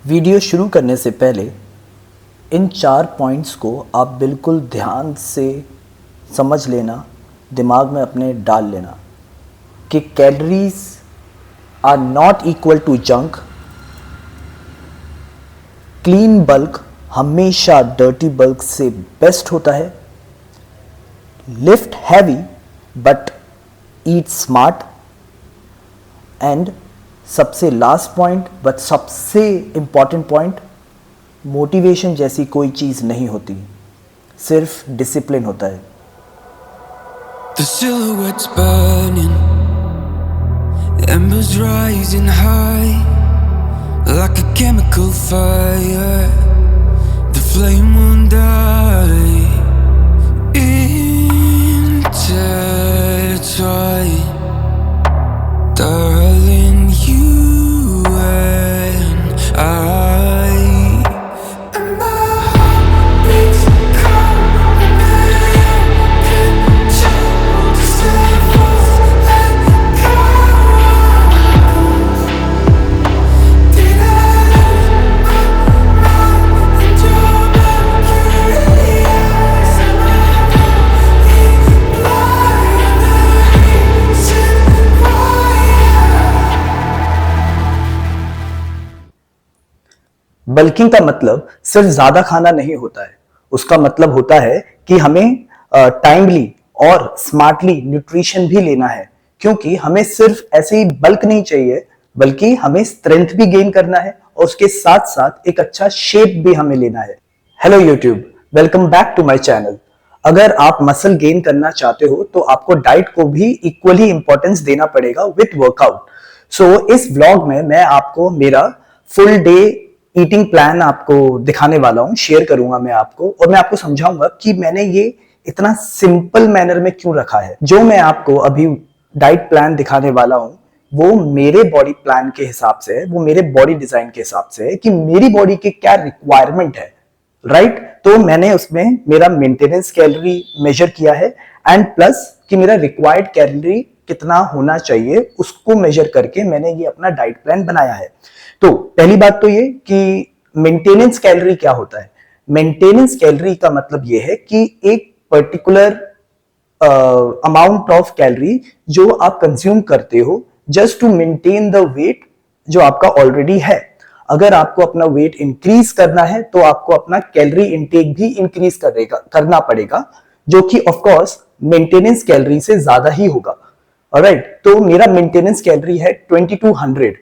Video शुरू करने से पहले इन 4 पॉइंट्स को आप बिल्कुल ध्यान से समझ लेना, दिमाग में अपने डाल लेना कि calories are not equal to junk. Clean bulk हमेशा डर्टी बल्क से बेस्ट होता है। Lift heavy but eat smart. And सबसे लास्ट पॉइंट बट सबसे इंपॉर्टेंट पॉइंट, मोटिवेशन जैसी कोई चीज नहीं होती, सिर्फ डिसिप्लिन होता है। The silhouettes burning, embers rising high, like a chemical fire. The flame won't die. Intertwine, darling, you and I. And my heart beats cold, and I can control the levels. Let go. Did I lose my mind and your mercury eyes? And I know it's blind, the reason why. Bulking का मतलब सिर्फ ज्यादा खाना नहीं होता है, उसका मतलब होता है कि हमें टाइमली और स्मार्टली न्यूट्रिशन भी लेना है, क्योंकि हमें सिर्फ ऐसे ही बल्क नहीं चाहिए, बल्कि हमें स्ट्रेंथ भी गेन करना है और उसके साथ साथ एक अच्छा शेप भी हमें लेना है। Hello YouTube, welcome back to my channel. अगर आप मसल गेन करना चाहते हो तो आपको डाइट को भी इक्वली इंपॉर्टेंस देना पड़ेगा विथ वर्कआउट। सो इस व्लॉग में मैं आपको मेरा फुल डे ईटिंग प्लान आपको दिखाने वाला हूं, शेयर करूंगा मैं आपको, और मैं आपको समझाऊंगा कि मैंने ये इतना सिंपल मैनर में क्यों रखा है। जो मैं आपको अभी डाइट प्लान दिखाने वाला हूं वो मेरे बॉडी प्लान के हिसाब से है, वो मेरे बॉडी डिजाइन के हिसाब से है कि मेरी बॉडी की क्या रिक्वायरमेंट है, राइट। तो मैंने उसमें मेरा मेंटेनेंस कैलोरी मेजर किया है एंड प्लस कि मेरा रिक्वायर्ड कैलोरी कितना होना चाहिए उसको मेजर करके मैंने ये अपना डाइट प्लान बनाया है। तो पहली बात तो ये कि मेंटेनेंस कैलोरी क्या होता है। मेंटेनेंस कैलोरी का मतलब ये है कि एक पर्टिकुलर अमाउंट ऑफ कैलोरी जो आप कंज्यूम करते हो just to maintain the weight जो आपका ऑलरेडी है। अगर आपको अपना वेट इंक्रीज करना है तो आपको अपना कैलोरी इंटेक भी इंक्रीज करना पड़ेगा, जो कि ऑफ कोर्स मेंटेनेंस कैलोरी से ज्यादा ही होगा। ऑलराइट, तो मेरा मेंटेनेंस कैलोरी है 2200,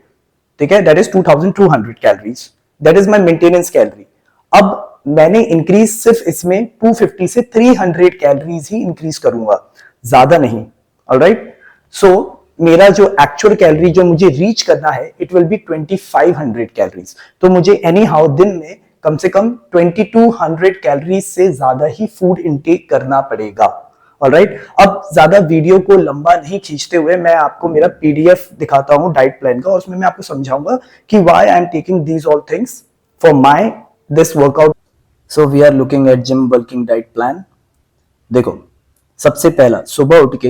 ठीक है, that is 2200 calories, that is my maintenance calorie. अब मैंने इंक्रीज सिर्फ इसमें 250 से 300 कैलोरीज ही इंक्रीज करूंगा, ज्यादा नहीं। ऑलराइट, सो मेरा जो एक्चुअल कैलोरी जो मुझे रीच करना है इट विल बी 2500 कैलोरीज। तो मुझे एनी हाउ दिन में कम से कम 2200 कैलोरीज से ज्यादा ही फूड इंटेक करना पड़ेगा। ऑलराइट, अब ज्यादा वीडियो को लंबा नहीं खींचते हुए मैं आपको मेरा पीडीएफ दिखाता हूं डाइट प्लान का, और उसमें मैं आपको समझाऊंगा कि why I am taking these all things for my this workout. So we are looking at gym bulking diet plan. देखो, सबसे पहला सुबह उठ के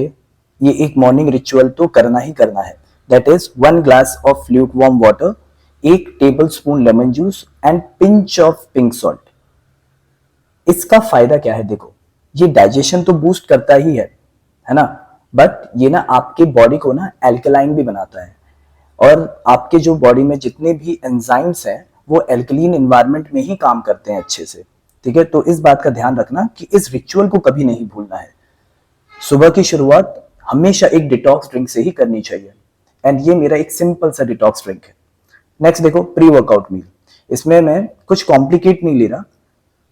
ये एक मॉर्निंग रिचुअल तो करना ही करना है, that is 1 glass of lukewarm water, 1 tablespoon lemon juice and pinch of pink salt. इसका फायदा क्या है? देखो, ये डाइजेशन तो बूस्ट करता ही है ना, बट ये ना आपके बॉडी को ना एल्कलाइन भी बनाता है, और आपके जो बॉडी में जितने भी एंजाइम्स हैं वो एल्कलीन एनवायरनमेंट में ही काम करते हैं अच्छे से, ठीक है। तो इस बात का ध्यान रखना कि इस रिचुअल को कभी नहीं भूलना है। सुबह की शुरुआत हमेशा एक डिटॉक्स ड्रिंक से ही करनी चाहिए, एंड ये मेरा एक सिंपल सा डिटॉक्स ड्रिंक है। नेक्स्ट देखो, प्री वर्कआउट मील। इसमें मैं कुछ कॉम्प्लिकेट नहीं ले रहा।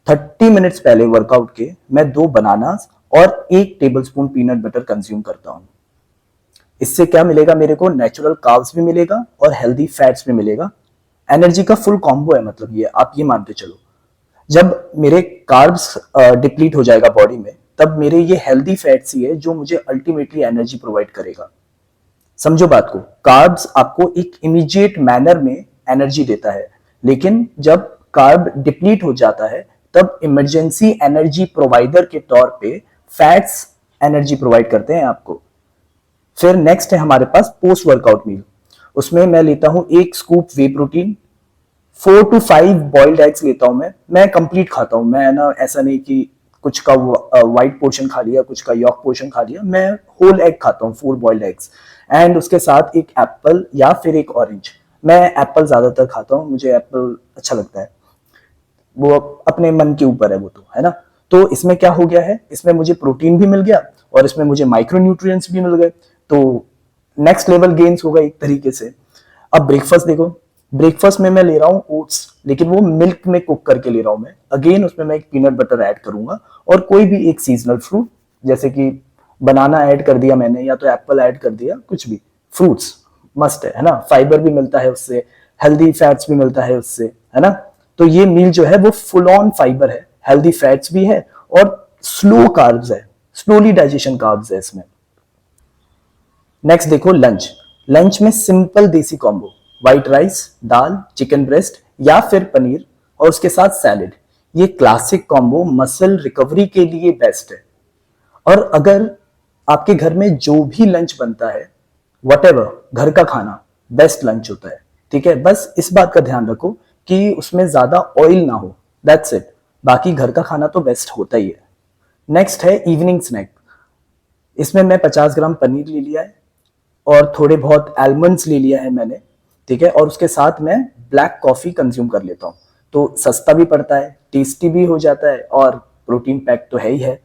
30 मिनट्स पहले वर्कआउट के मैं 2 बनानास और 1 टेबलस्पून पीनट बटर कंज्यूम करता हूं। इससे क्या मिलेगा मेरे को? नेचुरल कार्ब्स भी मिलेगा और हेल्दी फैट्स भी मिलेगा। एनर्जी का फुल कॉम्बो है, मतलब ये आप ये मानते चलो। जब मेरे कार्ब्स डिप्लीट हो जाएगा बॉडी में, तब मेरे ये हेल्दी फैट्स ही है जो मुझे अल्टीमेटली एनर्जी प्रोवाइड करेगा। समझो बात को, कार्ब्स आपको एक इमीडिएट मैनर में एनर्जी देता है, लेकिन जब कार्ब डिप्लीट हो जाता है तब इमरजेंसी एनर्जी प्रोवाइडर के तौर पे फैट्स एनर्जी प्रोवाइड करते हैं आपको। फिर नेक्स्ट है हमारे पास पोस्ट वर्कआउट मील। उसमें मैं लेता हूं 1 scoop whey protein, 4 to 5 boiled eggs लेता हूँ मैं कंप्लीट खाता हूँ। मैं ना ऐसा नहीं कि कुछ का वाइट पोर्शन खा लिया, कुछ का यॉक पोर्शन खा लिया, मैं होल एग खाता हूँ, 4 बॉइल्ड एग्स एंड उसके साथ एक एप्पल या फिर एक ऑरेंज। मैं एप्पल ज्यादातर खाता हूँ, मुझे एप्पल अच्छा लगता है, वो अपने मन के ऊपर है वो तो, है ना। तो इसमें क्या हो गया है, इसमें मुझे प्रोटीन भी मिल गया और इसमें मुझे माइक्रो न्यूट्रिएंट्स भी मिल गए, तो नेक्स्ट लेवल गेन्स होगा एक तरीके से। अब ब्रेकफास्ट देखो, ब्रेकफास्ट में मैं ले रहा हूँ ओट्स, लेकिन वो मिल्क में कुक करके ले रहा हूँ मैं। अगेन उसमें मैं एक पीनट बटर ऐड करूंगा और कोई भी एक सीजनल फ्रूट, जैसे कि बनाना ऐड कर दिया मैंने या तो एप्पल ऐड कर दिया, कुछ भी फ्रूट्स मस्ट है ना। फाइबर भी मिलता है उससे, हेल्दी फैट्स भी मिलता है उससे, है ना। तो ये मील जो है वो फुल ऑन फाइबर है, हेल्दी फैट्स भी है और स्लो कार्ब्स है, स्लोली डाइजेशन कार्ब्स है इसमें। नेक्स्ट देखो लंच। लंच में सिंपल देसी कॉम्बो, व्हाइट राइस, दाल, चिकन ब्रेस्ट या फिर पनीर और उसके साथ सैलेड। ये क्लासिक कॉम्बो मसल रिकवरी के लिए बेस्ट है। और अगर आपके घर में जो भी लंच बनता है, वटेवर, घर का खाना बेस्ट लंच होता है, ठीक है। बस इस बात का ध्यान रखो कि उसमें ज्यादा ऑयल ना हो, दैट्स इट। बाकी घर का खाना तो बेस्ट होता ही है। नेक्स्ट है इवनिंग स्नैक। इसमें मैं 50 ग्राम पनीर ले लिया है और थोड़े बहुत आलमंड्स ले लिया है मैंने, ठीक है। और उसके साथ मैं ब्लैक कॉफी कंज्यूम कर लेता हूँ, तो सस्ता भी पड़ता है, टेस्टी भी हो जाता है और प्रोटीन पैक तो है ही है।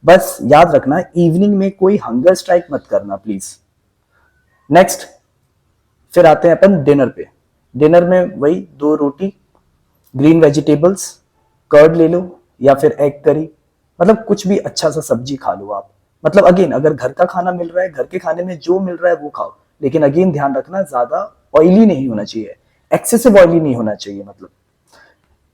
बस याद रखना इवनिंग में कोई हंगर स्ट्राइक मत करना प्लीज। नेक्स्ट फिर आते हैं अपन डिनर पे। डिनर में वही 2 रोटी, ग्रीन वेजिटेबल्स, कर्ड ले लो या फिर एग करी, मतलब कुछ भी अच्छा सा सब्जी खा लो आप। मतलब अगेन अगर घर का खाना मिल रहा है, घर के खाने में जो मिल रहा है वो खाओ, लेकिन अगेन ध्यान रखना ज्यादा ऑयली नहीं होना चाहिए, एक्सेसिव ऑयली नहीं होना चाहिए। मतलब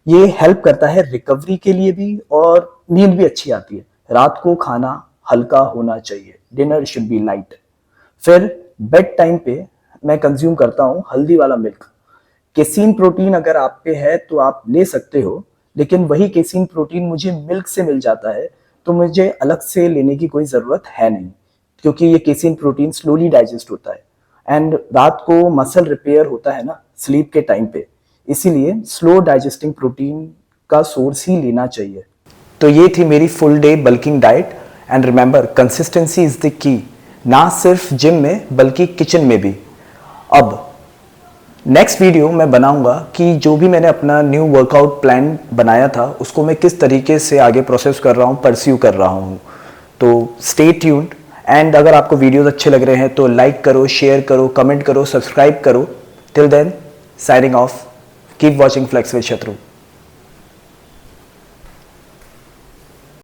ये हेल्प करता है रिकवरी के लिए भी और नींद भी अच्छी आती है। रात को खाना हल्का होना चाहिए, डिनर शुड बी लाइट। फिर बेड टाइम पे मैं कंज्यूम करता हूँ हल्दी वाला मिल्क। केसीन प्रोटीन अगर आप पे है तो आप ले सकते हो, लेकिन वही केसीन प्रोटीन मुझे मिल्क से मिल जाता है, तो मुझे अलग से लेने की कोई जरूरत है नहीं, क्योंकि ये केसीन प्रोटीन स्लोली डाइजेस्ट होता है एंड रात को मसल रिपेयर होता है ना स्लीप के टाइम पे, इसीलिए स्लो डाइजेस्टिंग प्रोटीन का सोर्स ही लेना चाहिए। तो ये थी मेरी full day bulking diet and remember consistency is the key, ना सिर्फ जिम में बल्कि किचन में भी। अब नेक्स्ट वीडियो मैं बनाऊंगा कि जो भी मैंने अपना न्यू वर्कआउट प्लान बनाया था उसको मैं किस तरीके से आगे प्रोसेस कर रहा हूँ, परस्यू कर रहा हूँ। तो स्टे ट्यून्ड एंड अगर आपको वीडियोस अच्छे लग रहे हैं तो लाइक करो, शेयर करो, कमेंट करो, सब्सक्राइब करो। Till then signing off, keep watching flex with शत्रु।